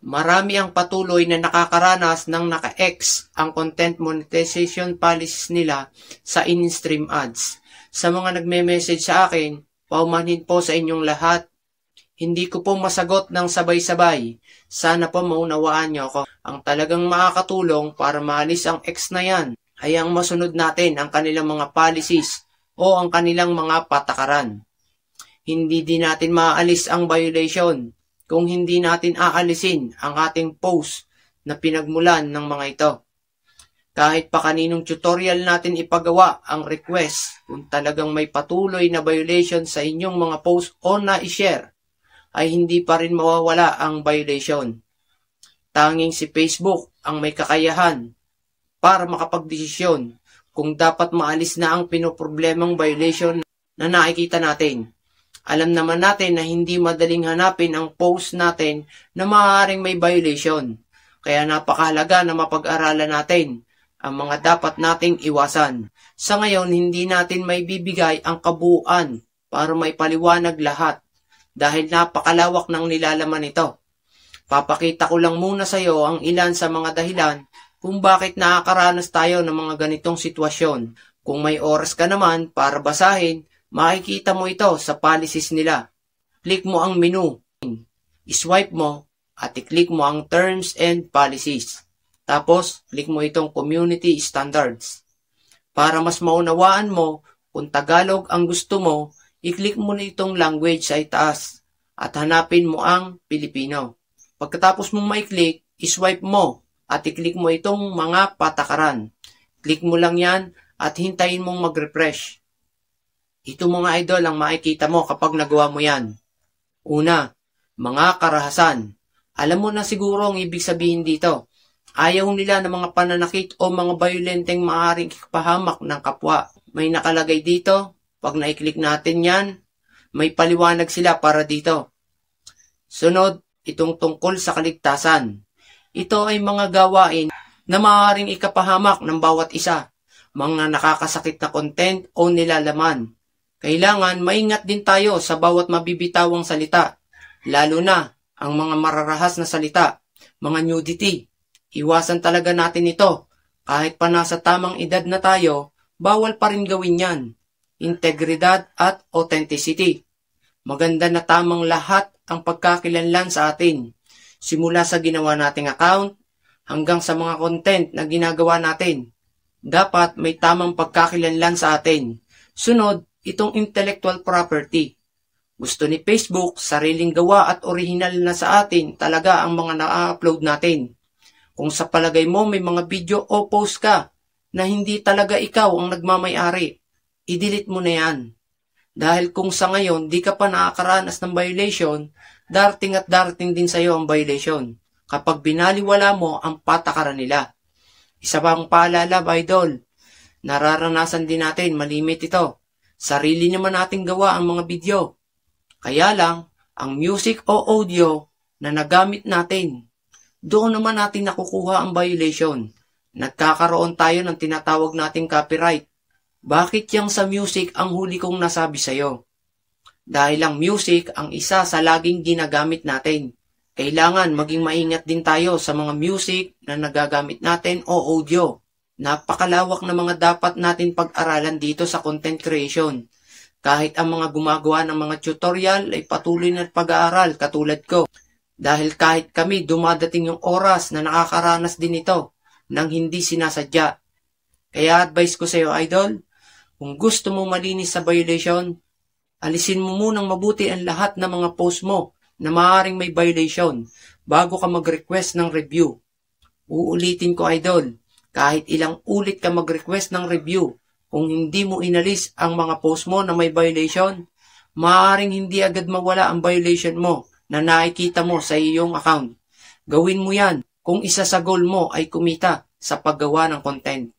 Marami ang patuloy na nakakaranas ng naka-X ang content monetization policies nila sa in-stream ads. Sa mga nagme-message sa akin, paumanhin po sa inyong lahat. Hindi ko po masagot ng sabay-sabay. Sana po maunawaan niyo ako. Ang talagang makakatulong para maalis ang X na yan ay ang masunod natin ang kanilang mga policies o ang kanilang mga patakaran. Hindi din natin maaalis ang violation kung hindi natin aalisin ang ating post na pinagmulan ng mga ito. Kahit pa kaninong tutorial natin ipagawa ang request, kung talagang may patuloy na violation sa inyong mga post o na-share, ay hindi pa rin mawawala ang violation. Tanging si Facebook ang may kakayahan para makapagdesisyon kung dapat maalis na ang pinoproblemang violation na nakikita natin. Alam naman natin na hindi madaling hanapin ang post natin na maaaring may violation. Kaya napakahalaga na mapag-aralan natin ang mga dapat nating iwasan. Sa ngayon, hindi natin may bibigay ang kabuuan para maipaliwanag lahat dahil napakalawak ng nilalaman ito. Papakita ko lang muna sa iyo ang ilan sa mga dahilan kung bakit nakakaranas tayo ng mga ganitong sitwasyon. Kung may oras ka naman para basahin, makikita mo ito sa policies nila. Click mo ang menu, iswipe mo, at i-click mo ang Terms and Policies. Tapos, click mo itong Community Standards. Para mas maunawaan mo kung Tagalog ang gusto mo, i-click mo na itong language sa itaas at hanapin mo ang Pilipino. Pagkatapos mong ma-click, iswipe mo at i-click mo itong mga patakaran. Click mo lang yan at hintayin mong mag-refresh. Ito mga idol ang makikita mo kapag nagawa mo yan. Una, mga karahasan. Alam mo na siguro ang ibig sabihin dito. Ayaw nila ng mga pananakit o mga violenteng maaaring ikapahamak ng kapwa. May nakalagay dito. Pag na-click natin yan, may paliwanag sila para dito. Sunod, itong tungkol sa kaligtasan. Ito ay mga gawain na maaaring ikapahamak ng bawat isa. Mga nakakasakit na content o nilalaman. Kailangan maingat din tayo sa bawat mabibitawang salita, lalo na ang mga mararahas na salita, mga nudity. Iwasan talaga natin ito. Kahit pa nasa tamang edad na tayo, bawal pa rin gawin yan. Integridad at authenticity. Maganda na tamang lahat ang pagkakilanlan sa atin. Simula sa ginawa nating account, hanggang sa mga content na ginagawa natin. Dapat may tamang pagkakilanlan sa atin. Sunod, itong intellectual property. Gusto ni Facebook, sariling gawa at original na sa atin talaga ang mga na-upload natin. Kung sa palagay mo may mga video o post ka na hindi talaga ikaw ang nagmamay-ari, i-delete mo na yan. Dahil kung sa ngayon di ka pa nakakaranas ng violation, darating at darating din sa iyo ang violation kapag binaliwala mo ang patakaran nila. Isa pang paalala, idol, nararanasan din natin malimit ito. Sarili naman nating gawa ang mga video. Kaya lang, ang music o audio na nagamit natin, doon naman natin nakukuha ang violation. Nagkakaroon tayo ng tinatawag nating copyright. Bakit yang sa music ang huli kong nasabi sa'yo? Dahil ang music ang isa sa laging ginagamit natin. Kailangan maging maingat din tayo sa mga music na nagagamit natin o audio. Napakalawak na mga dapat natin pag-aralan dito sa content creation. Kahit ang mga gumagawa ng mga tutorial ay patuloy na pag-aaral katulad ko. Dahil kahit kami dumadating yung oras na nakakaranas din ito nang hindi sinasadya. Kaya advice ko sa iyo, idol, kung gusto mo malinis sa violation, alisin mo munang mabuti ang lahat ng mga post mo na maaaring may violation bago ka mag-request ng review. Uulitin ko, idol, kahit ilang ulit ka mag-request ng review, kung hindi mo inalis ang mga post mo na may violation, maaaring hindi agad mawala ang violation mo na nakikita mo sa iyong account. Gawin mo yan kung isa sa goal mo ay kumita sa paggawa ng content.